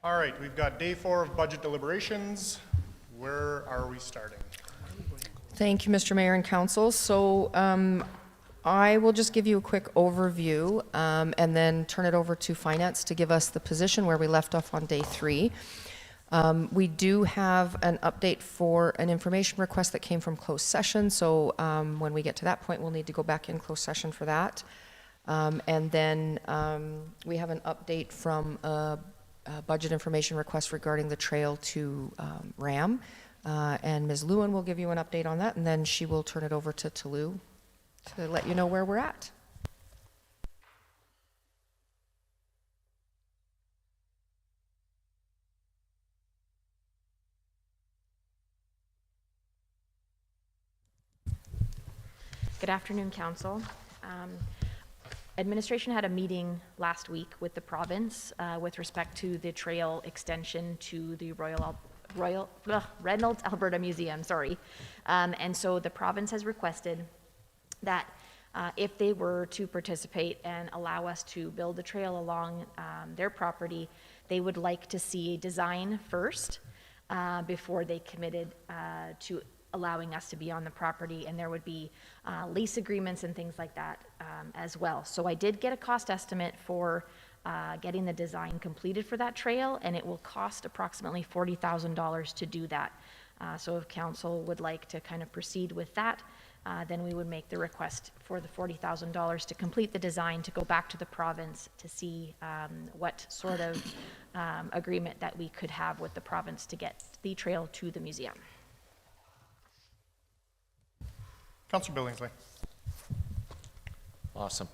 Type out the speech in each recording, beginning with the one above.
All right, we've got day 4 of budget deliberations. Where are we starting? Thank you, Mr. Mayor and Council. So I will just give you a quick overview and then turn it over to Finance to give us the position where we left off on day 3. We do have an update for an information request that came from closed session. So when we get to that point, we'll need to go back in closed session for that. And then we have an update from a budget information request regarding the trail to RAM. And Ms. Lewin will give you an update on that, and then she will turn it over to Toulouse to let you know where we're at. Good afternoon, Council. Administration had a meeting last week with the province with respect to the trail extension to the Reynolds Alberta Museum, and so the province has requested that if they were to participate and allow us to build the trail along their property, they would like to see a design first before they committed to allowing us to be on the property, and there would be lease agreements and things like that as well. So I did get a cost estimate for getting the design completed for that trail, and it will cost approximately $40,000 to do that. So if council would like to kind of proceed with that, then we would make the request for the $40,000 to complete the design, to go back to the province to see what sort of agreement that we could have with the province to get the trail to the museum. Councillor Billingsley. Awesome.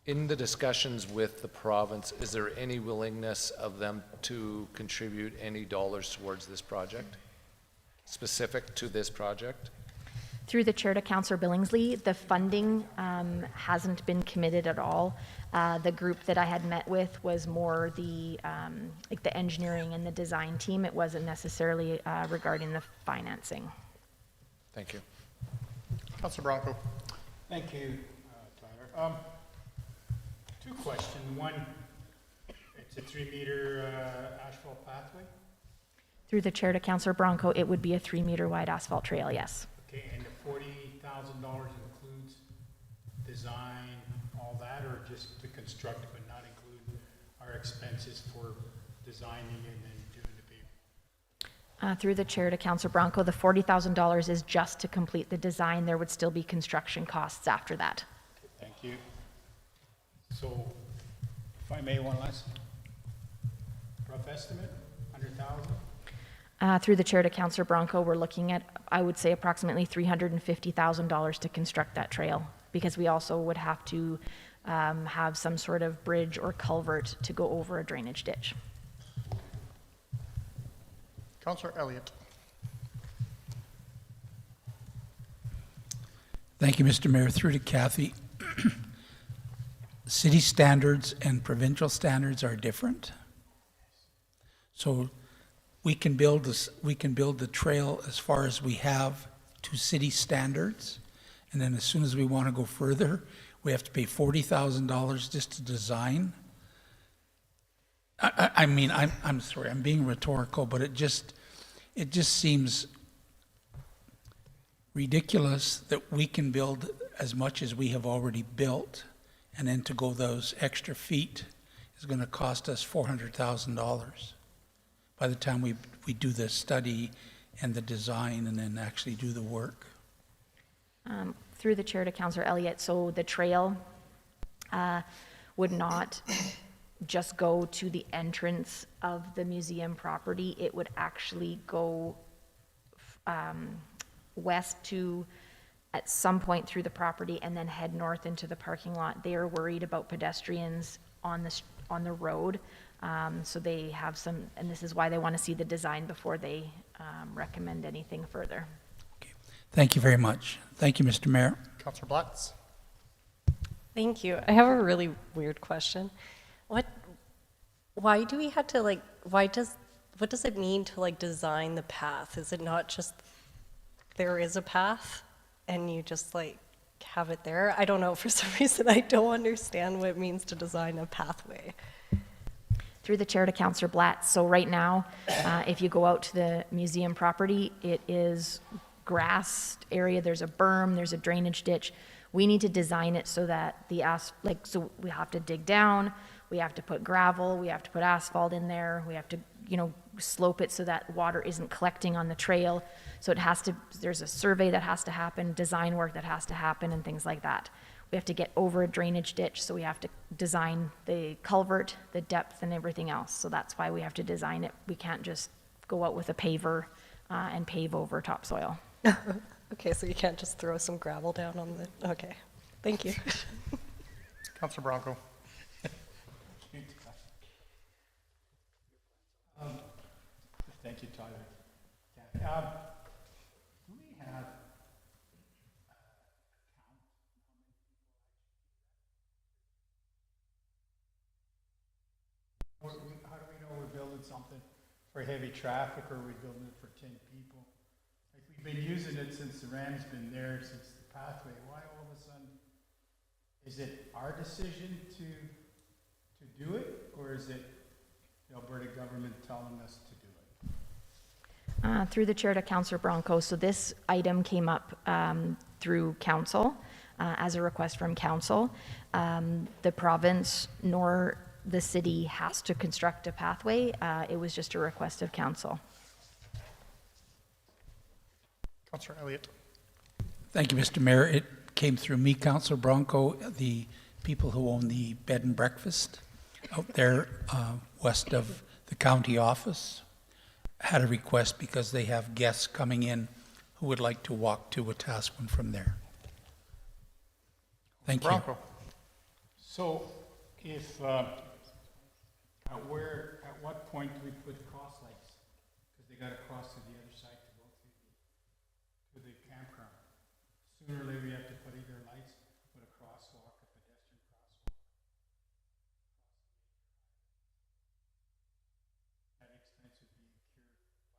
In the discussions with the province, is there any willingness of them to contribute any dollars towards this project, specific to this project? Through the chair to Councillor Billingsley, the funding hasn't been committed at all. The group that I had met with was more the like the engineering and the design team. It wasn't necessarily regarding the financing. Thank you. Councillor Bronco. Thank you, Tyler. Two questions. One, it's a 3-meter asphalt pathway. Through the chair to Councillor Bronco, it would be a 3-meter wide asphalt trail, yes. Okay, and the $40,000 includes design, all that, or just to construct but not include our expenses for designing and then doing the paving? Through the chair to Councillor Bronco, the $40,000 is just to complete the design. There would still be construction costs after that. Okay, thank you. So, if I may, one last rough estimate, 100,000? Through the chair to Councillor Bronco, we're looking at, I would say, approximately $350,000 to construct that trail, because we also would have to have some sort of bridge or culvert to go over a drainage ditch. Councillor Elliott. Thank you, Mr. Mayor. Through to Kathy. City standards and provincial standards are different. So we can build the trail as far as we have to city standards, and then as soon as we want to go further, we have to pay $40,000 just to design. I mean, I'm sorry, I'm being rhetorical, but it just seems ridiculous that we can build as much as we have already built, and then to go those extra feet is going to cost us $400,000 by the time we do the study and the design and then actually do the work. Through the chair to Councillor Elliott, so the trail would not just go to the entrance of the museum property. It would actually go west to, at some point through the property, and then head north into the parking lot. They are worried about pedestrians on the road, so they have some, and this is why they want to see the design before they recommend anything further. Okay. Thank you very much. Thank you, Mr. Mayor. Councillor Blatz. Thank you. I have a really weird question. Why do we have to what does it mean to design the path? Is it not just there is a path and you just have it there. I don't know, for some reason, I don't understand what it means to design a pathway. Through the chair to Councillor Blatt. So right now, if you go out to the museum property, it is grassed area, there's a berm, there's a drainage ditch. We need to design it so that so we have to dig down, we have to put gravel, we have to put asphalt in there, we have to, slope it so that water isn't collecting on the trail. So there's a survey that has to happen, design work that has to happen, and things like that. We have to get over a drainage ditch, so we have to design the culvert, the depth, and everything else. So that's why we have to design it. We can't just go out with a paver and pave over topsoil. Okay, so you can't just throw some gravel down on the, okay, thank you. Councillor Bronco. Thank you, Tyler. Yeah, do we have how do we know we're building something for heavy traffic, or are we building it for 10 people? Like, we've been using it since the Ram's been there, since the pathway. Why all of a sudden, is it our decision to do it, or is it the Alberta government telling us to do it? Through the chair to Councillor Bronco. So this item came up through council as a request from council. The province nor the city has to construct a pathway. It was just a request of council. Councillor Elliott. Thank you, Mr. Mayor. It came through me, Councillor Bronco, the people who own the bed and breakfast out there west of the county office had a request because they have guests coming in who would like to walk to Wetaskiwin from there. Thank you. Bronco. So, if, at what point do we put cross lights? Because they gotta cross to the other side to go to the campground. Sooner or later, we have to put either lights, put a crosswalk, a pedestrian crosswalk. That expense would be incurred by the city.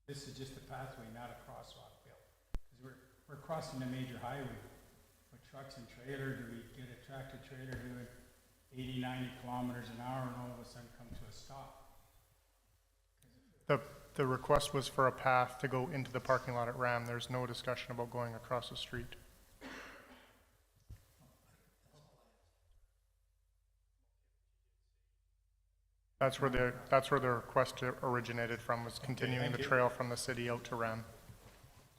This is just a pathway, not a crosswalk, Bill. Because we're crossing a major highway with trucks and trailer. Do we get a tractor trailer doing 80, 90 kilometers an hour and all of a sudden come to a stop? The request was for a path to go into the parking lot at Ram. There's no discussion about going across the street. That's where the request originated from, was continuing the trail from the city out to Ram.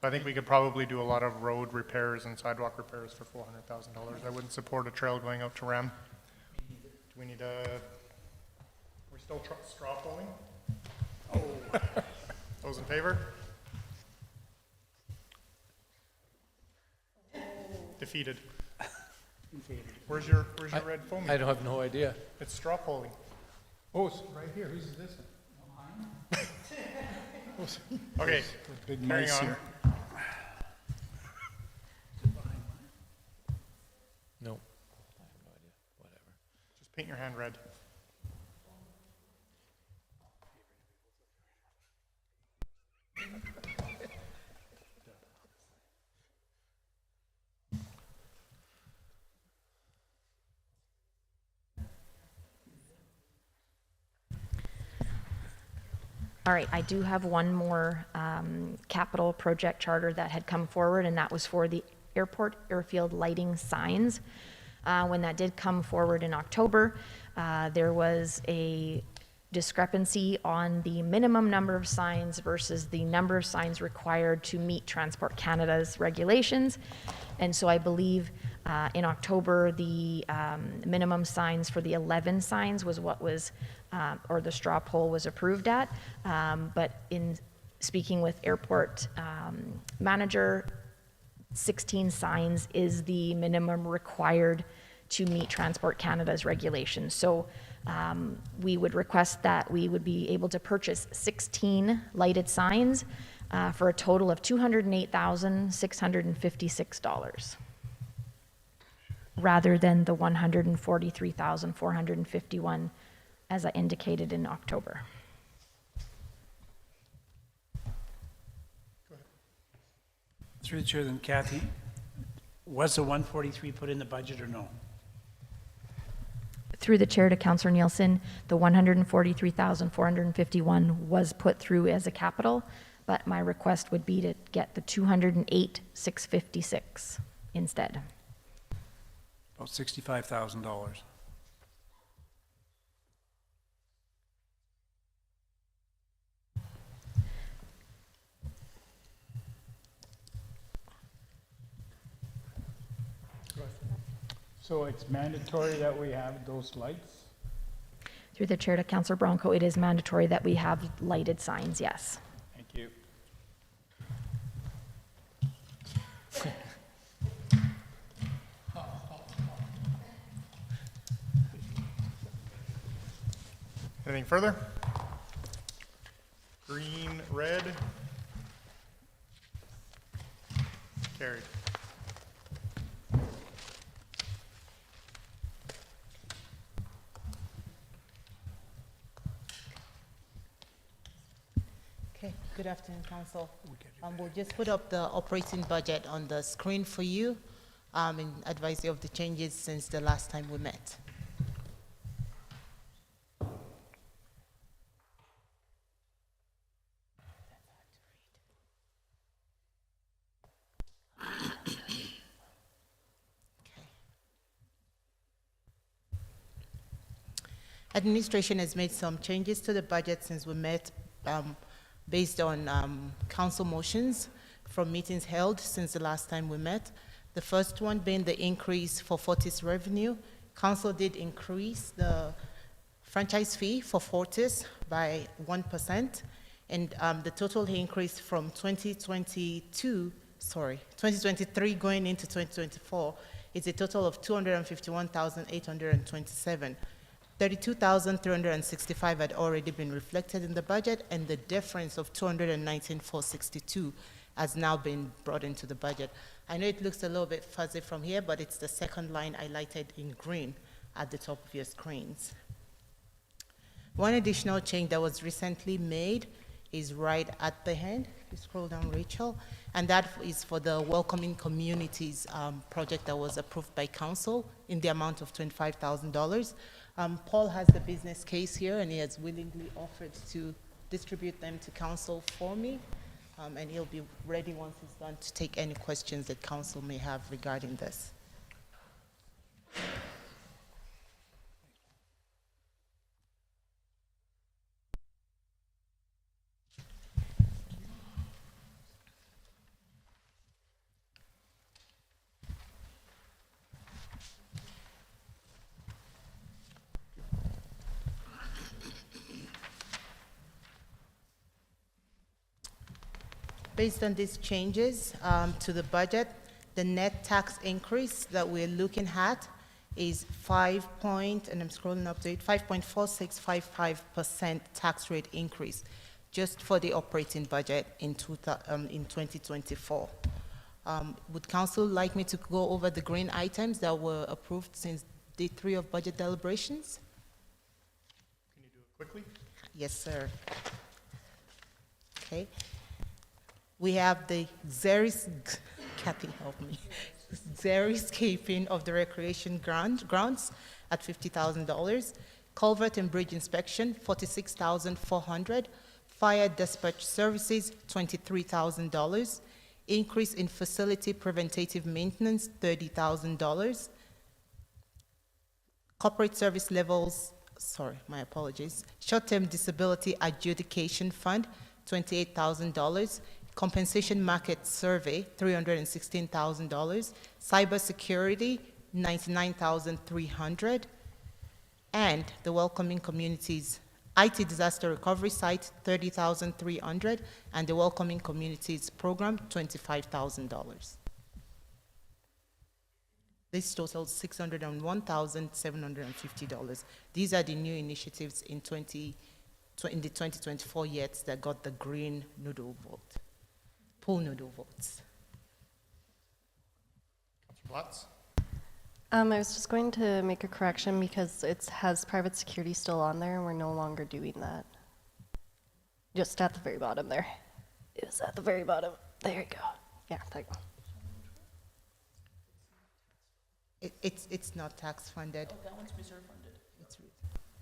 I think we could probably do a lot of road repairs and sidewalk repairs for $400,000. I wouldn't support a trail going out to Ram. Do we need we're still straw polling? Oh. Those in favor? Defeated. Where's your red foam? I don't have no idea. It's straw polling. Oh, it's right here. Who's this one? Okay, Big carrying mice on. here. No. I have no idea. Whatever. Just paint your hand red. All right, I do have one more capital project charter that had come forward, and that was for the airfield lighting signs. When that did come forward in October, there was a discrepancy on the minimum number of signs versus the number of signs required to meet Transport Canada's regulations. And so I believe in October, the minimum signs for the 11 signs was what was, or the straw poll was approved at. But in speaking with airport manager, 16 signs is the minimum required to meet Transport Canada's regulations. So we would request that we would be able to purchase 16 lighted signs for a total of $208,656, rather than the $143,451 as I indicated in October. Through the chair, then Kathy, was the 143 put in the budget or no? Through the chair to Councillor Nielsen, the 143,451 was put through as a capital, but my request would be to get the 208,656 instead. About $65,000. So it's mandatory that we have those lights? Through the chair to Councillor Bronco, it is mandatory that we have lighted signs, yes. Thank you. Anything further? Green, red? Carried. Okay, good afternoon, Council. We'll just put up the operating budget on the screen for you and advise you of the changes since the last time we met. Administration has made some changes to the budget since we met based on council motions from meetings held since the last time we met. The first one being the increase for Fortis revenue. Council did increase the franchise fee for Fortis by 1%, and the total increase from 2023 going into 2024 is a total of 251,827. 32,365 had already been reflected in the budget, and the difference of 219,462 has now been brought into the budget. I know it looks a little bit fuzzy from here, but it's the second line highlighted in green at the top of your screens. One additional change that was recently made is right at the end. You scroll down, Rachel, and that is for the Welcoming Communities project that was approved by council in the amount of $25,000. Paul has the business case here, and he has willingly offered to distribute them to council for me, and he'll be ready once he's done to take any questions that council may have regarding this. Based on these changes to the budget, the net tax increase that we're looking at is 5.4655% tax rate increase just for the operating budget in 2024. Would council like me to go over the green items that were approved since day 3 of budget deliberations? Can you do it quickly? Yes, sir. Okay. We have the Kathy, help me. Xeriscaping of the recreation grounds at $50,000. Culvert and bridge inspection, $46,400. Fire dispatch services, $23,000. Increase in facility preventative maintenance, $30,000. Corporate service levels, my apologies. Short-term disability adjudication fund, $28,000. Compensation market survey, $316,000. Cybersecurity, $99,300. And the Welcoming Communities IT disaster recovery site, $30,300. And the Welcoming Communities program, $25,000. This totals $601,750. These are the new initiatives in the 2024 years that got the green noodle vote. Pool noodle votes. Councilor Blatz? I was just going to make a correction because it has private security still on there, and we're no longer doing that. Just at the very bottom there. It was at the very bottom. There you go. Yeah, thank you. It's not tax funded. Oh, that one's reserve funded.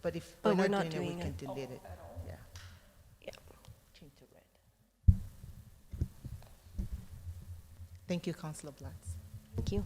But if But we're not doing it, we can delete it. Yeah. Yeah. Change to red. Thank you, Councillor Blatz. Thank you.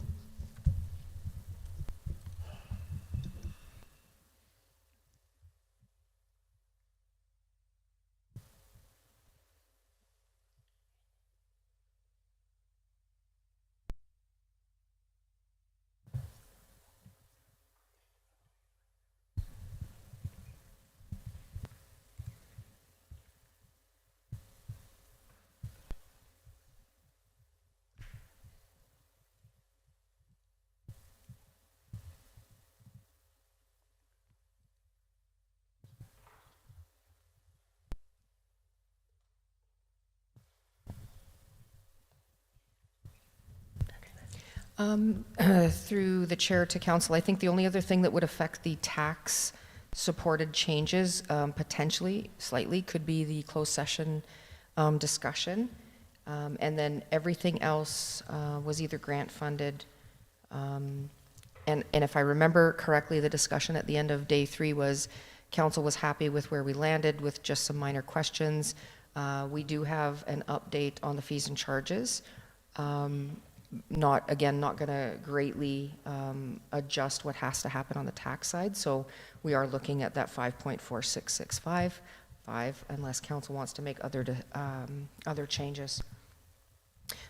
Through the chair to council, I think the only other thing that would affect the tax-supported changes, potentially, slightly, could be the closed session discussion. And then everything else was either grant-funded, and if I remember correctly, the discussion at the end of day 3 was council was happy with where we landed with just some minor questions. We do have an update on the fees and charges. Not going to greatly adjust what has to happen on the tax side. So we are looking at that 5.4665 unless council wants to make other changes.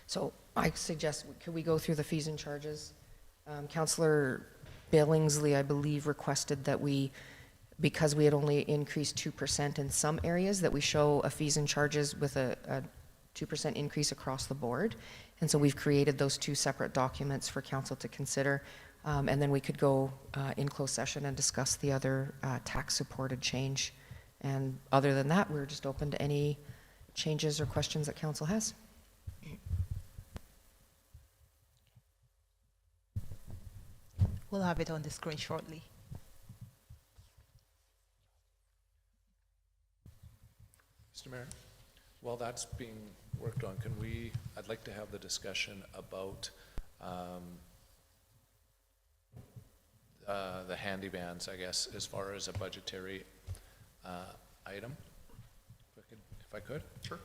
So I suggest, could we go through the fees and charges? Councillor Billingsley, I believe, requested that we, because we had only increased 2% in some areas, that we show a fees and charges with a 2% increase across the board. And so we've created those 2 separate documents for council to consider. And then we could go in closed session and discuss the other tax-supported change. And other than that, we're just open to any changes or questions that council has. We'll have it on the screen shortly. Mr. Mayor, while that's being worked on, I'd like to have the discussion about the handy vans, I guess, as far as a budgetary item, if I could. Sure.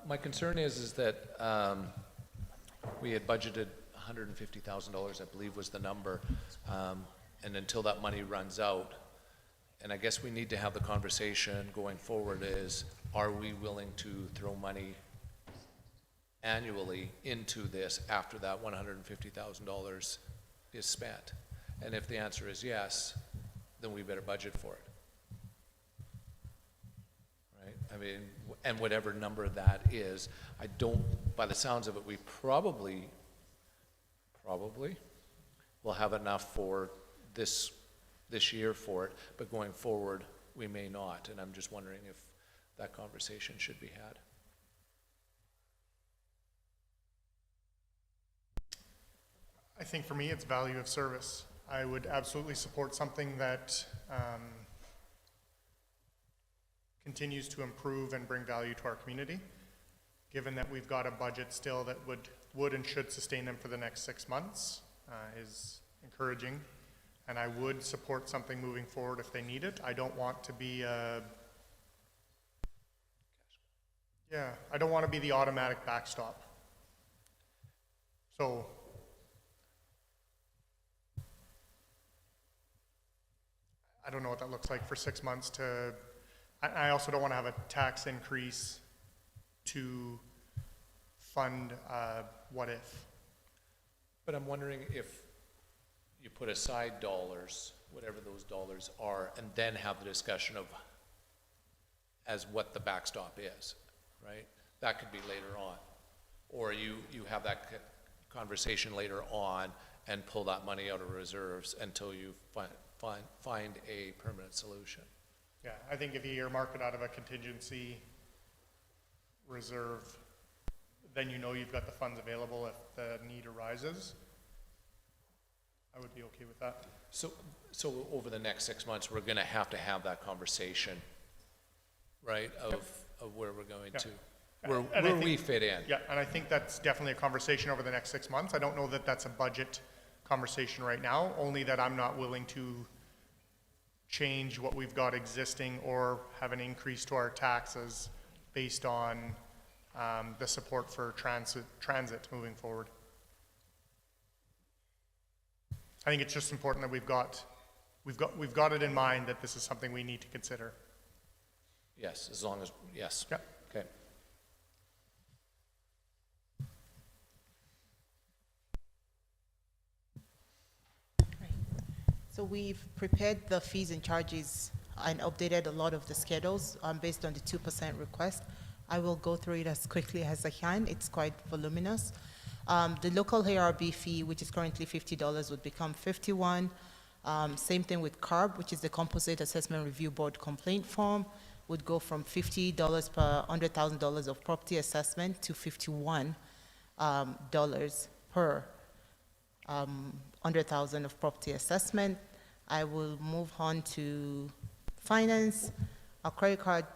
My concern is that we had budgeted $150,000, I believe was the number, and until that money runs out, and I guess we need to have the conversation going forward is, are we willing to throw money annually into this after that $150,000 is spent? And if the answer is yes, then we better budget for it. Right? I mean, and whatever number that is, I don't, by the sounds of it, we probably will have enough for this year for it, but going forward, we may not. And I'm just wondering if that conversation should be had. I think for me, it's value of service. I would absolutely support something that continues to improve and bring value to our community, given that we've got a budget still that would and should sustain them for the next 6 months, is encouraging. And I would support something moving forward if they need it. I don't want to be I don't want to be the automatic backstop. So I don't know what that looks like for 6 months to, I also don't want to have a tax increase to fund what if. But I'm wondering if you put aside dollars, whatever those dollars are, and then have the discussion of as what the backstop is, right? That could be later on. Or you have that conversation later on and pull that money out of reserves until you find a permanent solution. Yeah, I think if you earmark it out of a contingency reserve, then you know you've got the funds available if the need arises. I would be okay with that. So over the next 6 months, we're gonna have that conversation, right, of where we're going to. where And I think- we fit in. Yeah, and I think that's definitely a conversation over the next 6 months. I don't know that that's a budget conversation right now, only that I'm not willing to change what we've got existing or have an increase to our taxes based on the support for transit moving forward. I think it's just important that we've got it in mind that this is something we need to consider. Yes, as long as, yes. Yep. Okay. So we've prepared the fees and charges and updated a lot of the schedules based on the 2% request. I will go through it as quickly as I can. It's quite voluminous. The local ARB fee, which is currently $50, would become $51. Same thing with CARB, which is the Composite Assessment Review Board complaint form, would go from $50 per $100,000 of property assessment to $51 per $100,000 of property assessment. I will move on to finance. Our credit card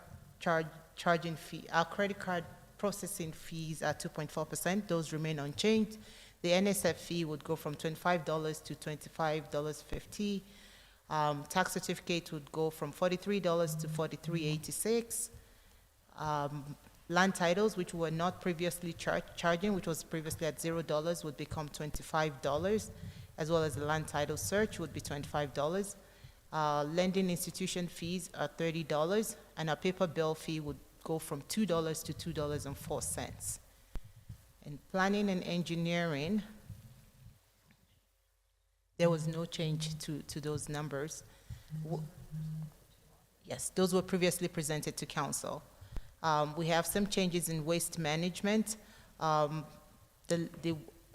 charging fee, our credit card processing fees are 2.4%. Those remain unchanged. The NSF fee would go from $25 to $25.50. Tax certificate would go from $43 to $43.86. Land titles, which were not previously charging, which was previously at $0, would become $25, as well as the land title search would be $25. Lending institution fees are $30, and our paper bill fee would go from $2 to $2.04. In planning and engineering, there was no change to those numbers. Yes, those were previously presented to council. We have some changes in waste management. The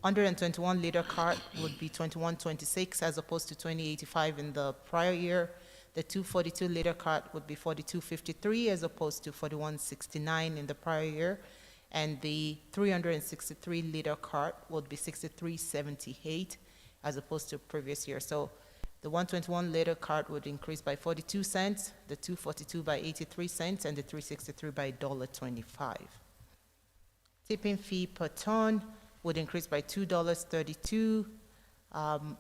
121 liter cart would be 2126 as opposed to 2085 in the prior year. The 242 liter cart would be 4253 as opposed to 4169 in the prior year. And the 363 liter cart would be 6378 as opposed to previous year. So the 121 liter cart would increase by 42 cents, the 242 by 83 cents, and the 363 by $1.25. Tipping fee per ton would increase by $2.32,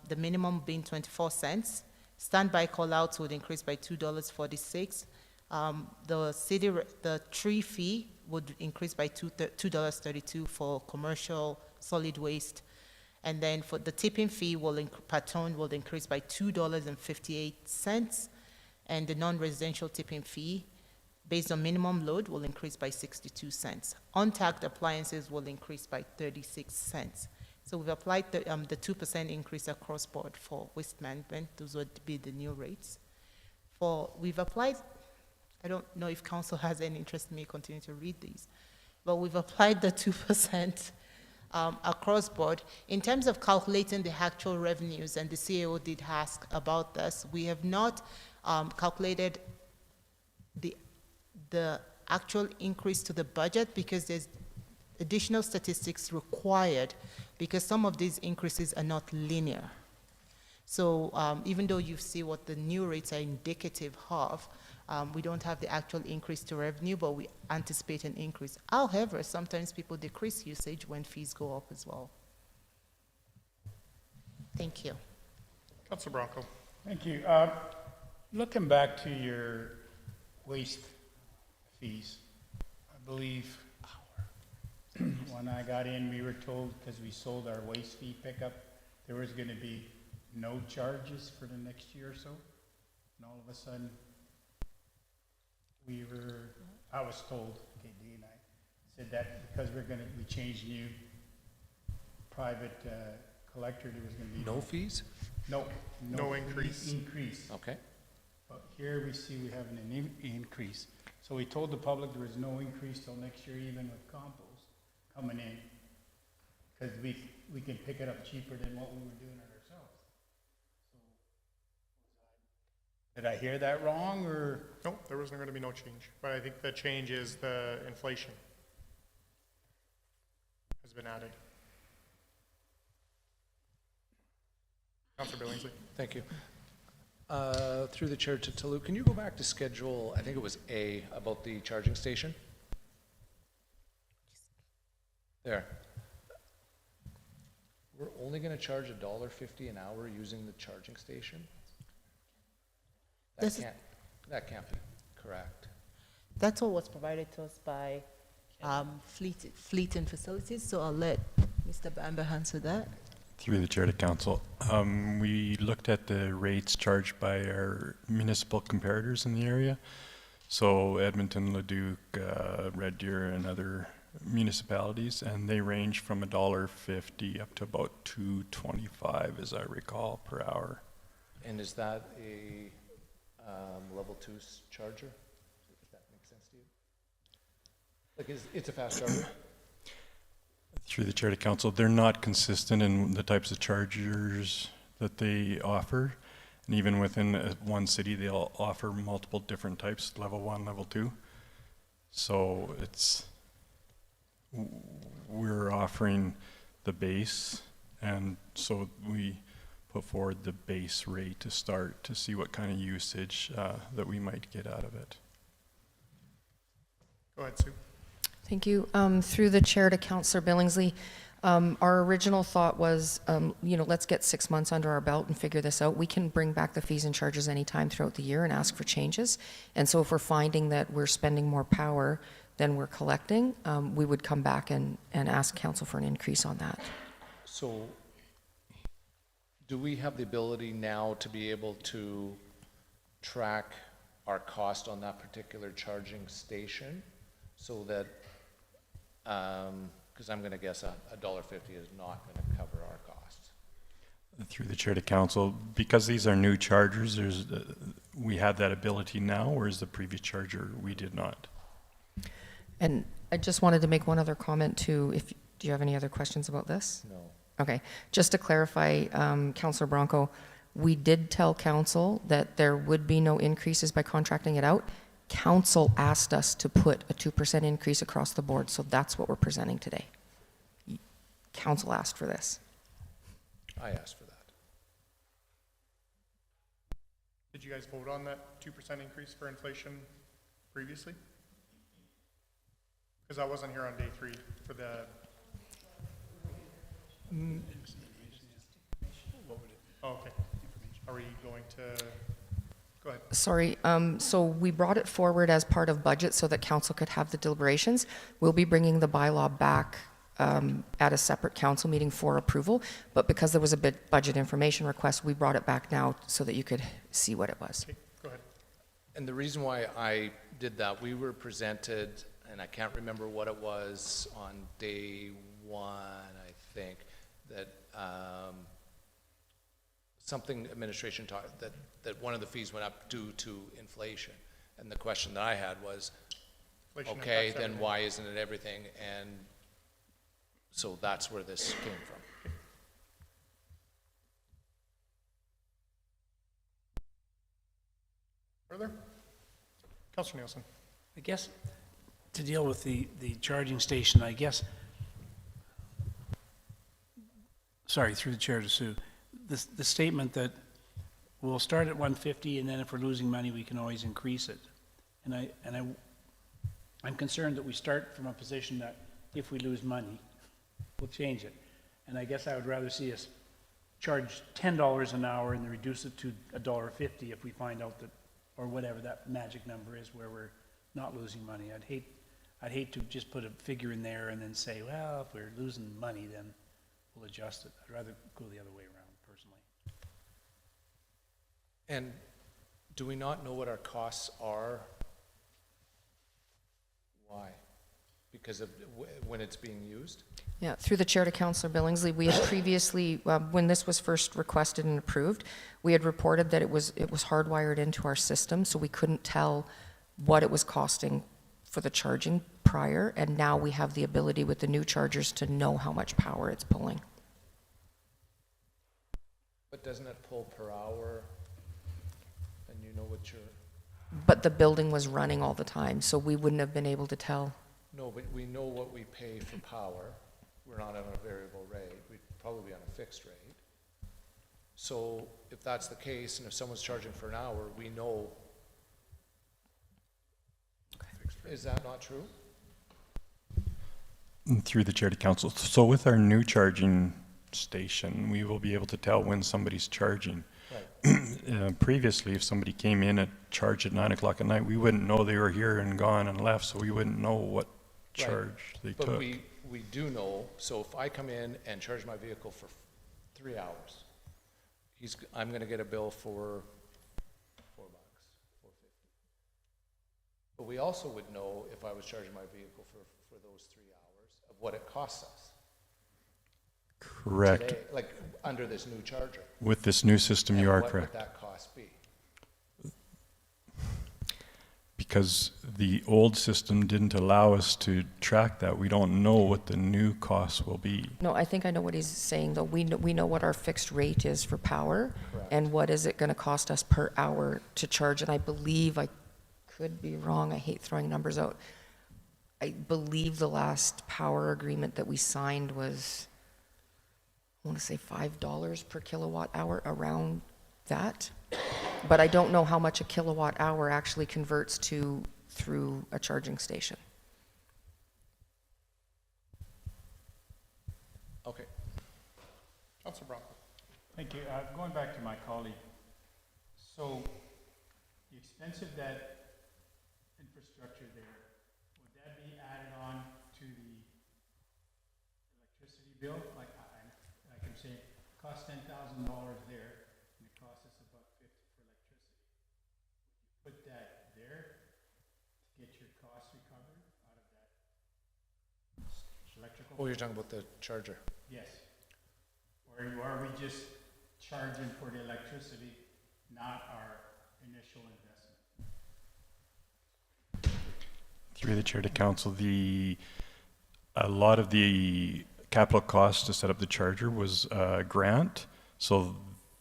the minimum being 24 cents. Standby callouts would increase by $2.46. The tree fee would increase by $2.32 for commercial solid waste. And then for the tipping fee per ton will increase by $2.58, and the non-residential tipping fee based on minimum load will increase by 62 cents. Untagged appliances will increase by 36 cents. So we've applied the 2% increase across board for waste management. Those would be the new rates. We've applied, I don't know if council has any interest in me continuing to read these, but we've applied the 2% across board. In terms of calculating the actual revenues, and the CAO did ask about this, we have not calculated the actual increase to the budget because there's additional statistics required because some of these increases are not linear. So even though you see what the new rates are indicative of, we don't have the actual increase to revenue, but we anticipate an increase. However, sometimes people decrease usage when fees go up as well. Thank you. Councilor Bronco. Thank you. Looking back to your waste fees, I believe when I got in, we were told, because we sold our waste fee pickup, there was going to be no charges for the next year or so. And all of a sudden, I was told, KD and I, said that because we changed new private collector, there was going to be No fees? No increase. Increase. Okay. But here we see we have an increase. So we told the public there was no increase till next year, even with compost coming in, because we can pick it up cheaper than what we were doing it ourselves. So, did I hear that wrong, or? No, there wasn't going to be no change, but I think the change is the inflation has been added. Councilor Billingsley. Thank you. Through the chair to Talou, can you go back to schedule, I think it was A, about the charging station? There. We're only gonna charge $1.50 an hour using the charging station? This is- That can't be correct. That's what was provided to us by Fleet and Facilities, so I'll let Mr. Bamber answer that. Through the chair to council, we looked at the rates charged by our municipal comparators in the area. So Edmonton, Leduc, Red Deer, and other municipalities, and they range from $1.50 up to about $2.25, as I recall, per hour. And is that a level 2 charger? If that makes sense to you? Like, it's a fast charger? Through the chair to council, they're not consistent in the types of chargers that they offer. And even within one city, they'll offer multiple different types, level 1, level 2. So we're offering the base, and so we put forward the base rate to start to see what kind of usage that we might get out of it. Go ahead, Sue. Thank you. Through the chair to Councillor Billingsley, our original thought was, let's get 6 months under our belt and figure this out. We can bring back the fees and charges anytime throughout the year and ask for changes. And so if we're finding that we're spending more power than we're collecting, we would come back and ask council for an increase on that. So, do we have the ability now to be able to track our cost on that particular charging station so that, because I'm going to guess $1.50 is not going to cover our costs? Through the chair to council, because these are new chargers, we have that ability now, whereas the previous charger, we did not. And I just wanted to make one other comment too. Do you have any other questions about this? No. Okay, just to clarify, Councillor Bronco, we did tell council that there would be no increases by contracting it out. Council asked us to put a 2% increase across the board, so that's what we're presenting today. Council asked for this. I asked for that. Did you guys vote on that 2% increase for inflation previously? Because I wasn't here on day 3 for the. Oh, okay. Are we going to, go ahead. Sorry, so we brought it forward as part of budget so that council could have the deliberations. We'll be bringing the bylaw back at a separate council meeting for approval, but because there was a budget information request, we brought it back now so that you could see what it was. Okay, go ahead. And the reason why I did that, we were presented, and I can't remember what it was on day 1, I think, that something administration taught, that one of the fees went up due to inflation. And the question that I had was, Inflation okay, impacts then everything. why isn't it everything? And so that's where this came from. Further? Councillor Nielsen. I guess to deal with the charging station, I guess, sorry, through the chair to Sue, the statement that we'll start at 150 and then if we're losing money, we can always increase it. And I'm concerned that we start from a position that if we lose money, we'll change it. And I guess I would rather see us charge $10 an hour and then reduce it to $1.50 if we find out that, or whatever that magic number is where we're not losing money. I'd hate to just put a figure in there and then say, well, if we're losing money, then we'll adjust it. I'd rather go the other way around, personally. And do we not know what our costs are? Why? Because of when it's being used? Yeah, through the chair to Councillor Billingsley, we had previously, when this was first requested and approved, we had reported that it was hardwired into our system, so we couldn't tell what it was costing for the charging prior, and now we have the ability with the new chargers to know how much power it's pulling. But doesn't it pull per hour? And you know what your... But the building was running all the time, so we wouldn't have been able to tell. No, but we know what we pay for power. We're not on a variable rate. We'd probably be on a fixed rate. So if that's the case, and if someone's charging for an hour, we know. Is that not true? Through the chair to council. So with our new charging station, we will be able to tell when somebody's charging. Previously, if somebody came in at charge at 9 o'clock at night, we wouldn't know they were here and gone and left, so we wouldn't know what charge they But took. we do know, so if I come in and charge my vehicle for 3 hours, I'm gonna get a bill for $4, $4.50. But we also would know if I was charging my vehicle for those 3 hours of what it costs us Correct. today, like under this new charger. With this new system, you are correct. What would that cost be? Because the old system didn't allow us to track that, we don't know what the new costs will be. No, I think I know what he's saying, though. We know what our fixed rate is for power, Correct. and what is it going to cost us per hour to charge. And I believe, I could be wrong, I hate throwing numbers out. I believe the last power agreement that we signed was, I want to say $5 per kilowatt hour, around that. But I don't know how much a kilowatt hour actually converts to through a charging station. Okay. Councilor Brown. Thank you. Going back to my colleague, so the expense of that infrastructure there, would that be added on to the electricity bill? Like I'm saying, it costs $10,000 there, and it costs us $1.50 for electricity. Would you put that there to get your costs recovered out of that electrical? Oh, you're talking about the charger. Yes. Or are we just charging for the electricity, not our initial investment? Through the chair to council, a lot of the capital cost to set up the charger was a grant, so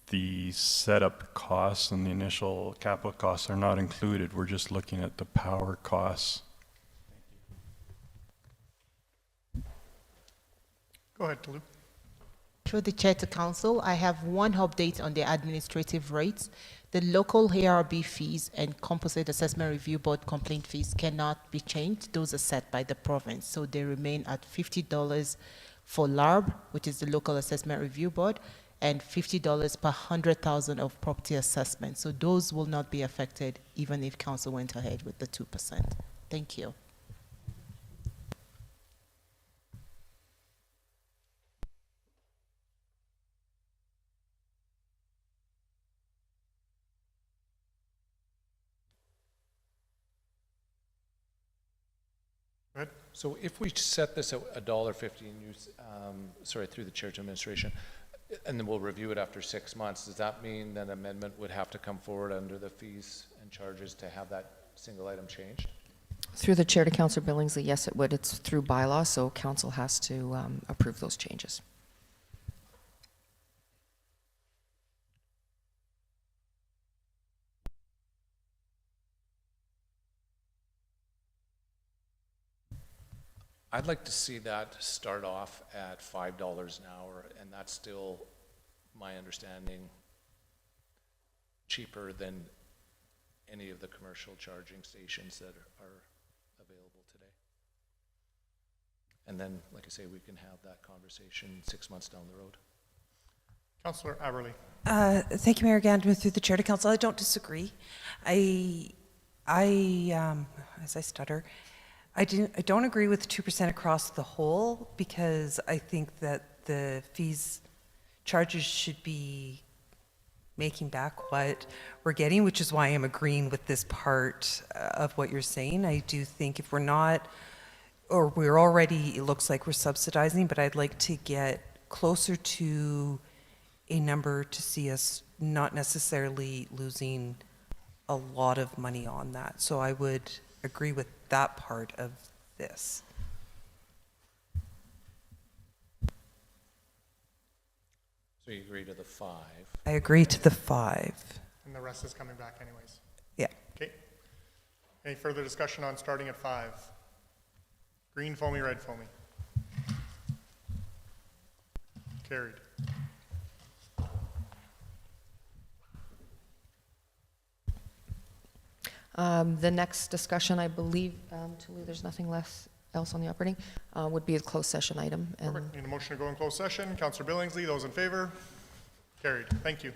the setup costs and the initial capital costs are not included. We're just looking at the power costs. Go ahead, Toulouse. Through the chair to council, I have one update on the administrative rates. The local ARB fees and composite assessment review board complaint fees cannot be changed. Those are set by the province, so they remain at $50 for LARB, which is the local assessment review board, and $50 per 100,000 of property assessment. So those will not be affected even if council went ahead with the 2%. Thank you. Go ahead. So if we set this at $1.50 and use, sorry, through the chair to administration, and then we'll review it after 6 months, does that mean that an amendment would have to come forward under the fees and charges to have that single item changed? Through the chair to Councillor Billingsley, yes, it would. It's through bylaw, so council has to approve those changes. I'd like to see that start off at $5 an hour, and that's still, my understanding, cheaper than any of the commercial charging stations that are available today. And then, like I say, we can have that conversation 6 months down the road. Councillor Aberley. Thank you, Mayor Gandhi. Through the chair to council, I don't disagree. As I stutter, I don't agree with 2% across the whole, because I think that the charges should be making back what we're getting, which is why I'm agreeing with this part of what you're saying. I do think if we're not, or we're already, it looks like we're subsidizing, but I'd like to get closer to a number to see us not necessarily losing a lot of money on that. So I would agree with that part of this. So you agree to the 5? I agree to the 5. And the rest is coming back anyways. Yeah. Okay. Any further discussion on starting at 5? Green foamy, red foamy. Carried. The next discussion, I believe, Toulouse, there's nothing less else on the operating, would be a closed session item. And Perfect. Need a motion to go in closed session. Counselor Billingsley, those in favor? Carried. Thank you.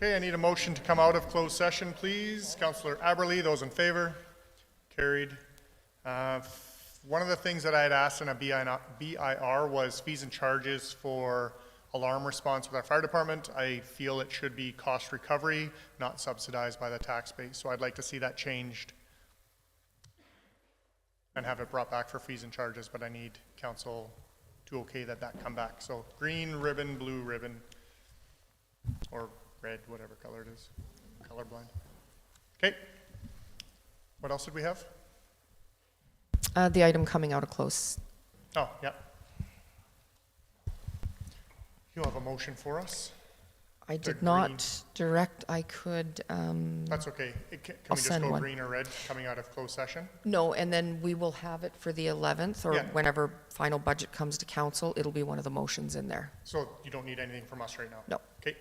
Okay, I need a motion to come out of closed session, please. Councillor Aberly, those in favor? Carried. One of the things that I had asked in a BIR was fees and charges for alarm response with our fire department. I feel it should be cost recovery, not subsidized by the tax base. So I'd like to see that changed and have it brought back for fees and charges, but I need council to okay that come back. So green ribbon, blue ribbon, or red, whatever color it is, colorblind. Okay. What else did we have? The item coming out of close. Oh, yeah. You'll have a motion for us? I The did not direct, I could, That's okay. Can I'll we just send go one. green or red coming out of closed session? no, and then we will have it for the 11th, or Yeah. whenever final budget comes to council, it'll be one of the motions in there. So you don't need anything from us right now? No. Okay.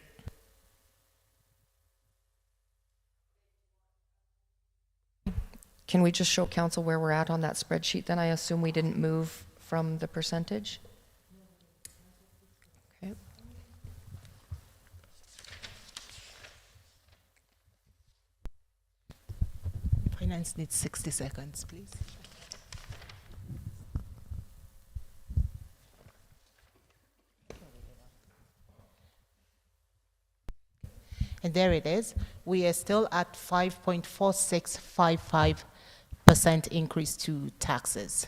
Can we just show council where we're at on that spreadsheet then? I assume we didn't move from the percentage? Okay. Finance needs 60 seconds, please. And there it is. We are still at 5.4655% increase to taxes.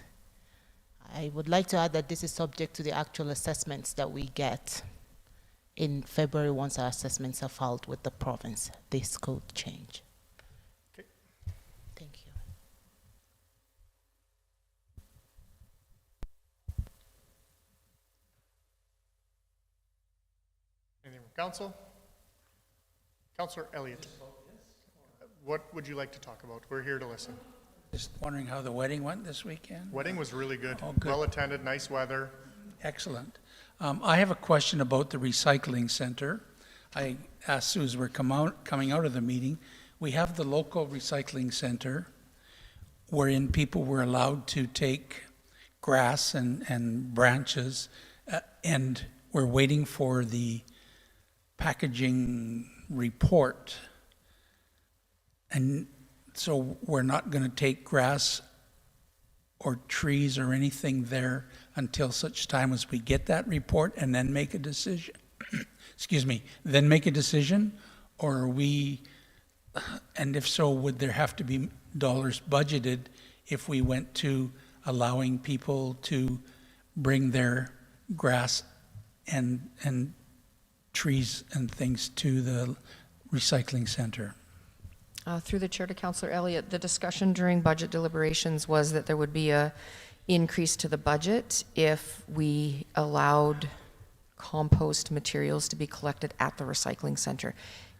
I would like to add that this is subject to the actual assessments that we get in February once our assessments are filed with the province. This could change. Okay. Thank you. Anything from council? Councillor Elliott. What would you like to talk about? We're here to listen. Just wondering how the wedding went this weekend? Wedding was really good. Oh, good. Well attended, nice weather. Excellent. I have a question about the recycling center. I asked Sue as we're coming out of the meeting. We have the local recycling center wherein people were allowed to take grass and branches, and we're waiting for the packaging report. And so we're not going to take grass or trees or anything there until such time as we get that report and then make a decision. Excuse me, then make a decision? Or are we, and if so, would there have to be dollars budgeted if we went to allowing people to bring their grass and trees and things to the recycling center? Through the chair to Councillor Elliott, the discussion during budget deliberations was that there would be a increase to the budget if we allowed compost materials to be collected at the recycling center.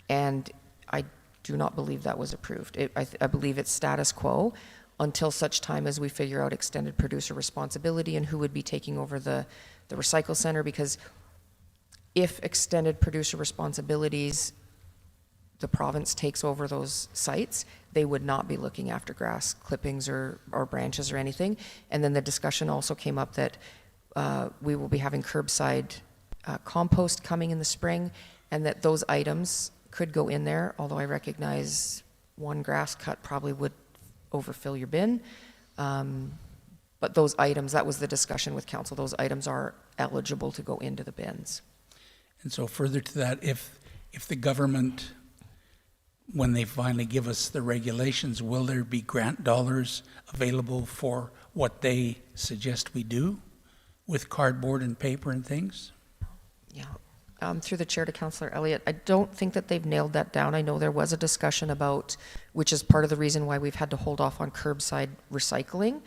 And I do not believe that was approved. I believe it's status quo until such time as we figure out extended producer responsibility and who would be taking over the recycle center, because if extended producer responsibilities, the province takes over those sites, they would not be looking after grass clippings or branches or anything. And then the discussion also came up that we will be having curbside compost coming in the spring, and that those items could go in there, although I recognize one grass cut probably would overfill your bin. But those items, that was the discussion with council, those items are eligible to go into the bins. And so further to that, if the government, when they finally give us the regulations, will there be grant dollars available for what they suggest we do with cardboard and paper and things? Yeah. Through the chair to Councillor Elliott, I don't think that they've nailed that down. I know there was a discussion about, which is part of the reason why we've had to hold off on curbside recycling.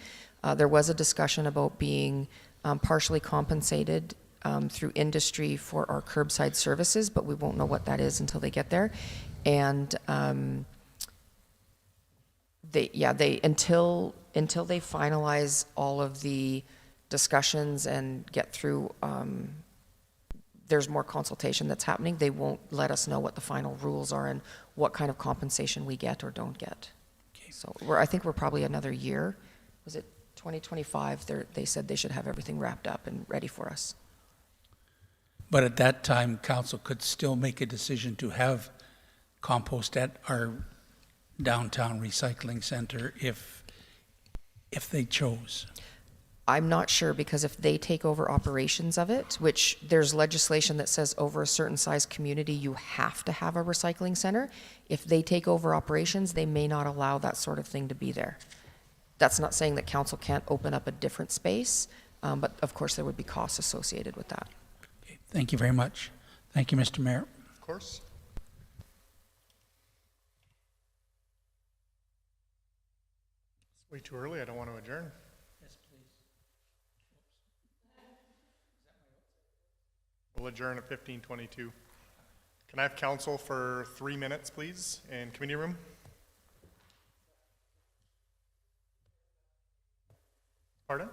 There was a discussion about being partially compensated through industry for our curbside services, but we won't know what that is until they get there. And until they finalize all of the discussions and get through, there's more consultation that's happening. They won't let us know what the final rules are and what kind of compensation we get or don't get. Okay. So I think we're probably another year. Was it 2025? They said they should have everything wrapped up and ready for us. But at that time, council could still make a decision to have compost at our downtown recycling center if they chose. I'm not sure, because if they take over operations of it, which there's legislation that says over a certain size community, you have to have a recycling center. If they take over operations, they may not allow that sort of thing to be there. That's not saying that council can't open up a different space, but of course there would be costs associated with that. Okay, thank you very much. Thank you, Mr. Mayor. Of course. It's way too early. I don't want to adjourn. We'll adjourn at 15:22. Can I have council for 3 minutes, please, in committee room? Pardon?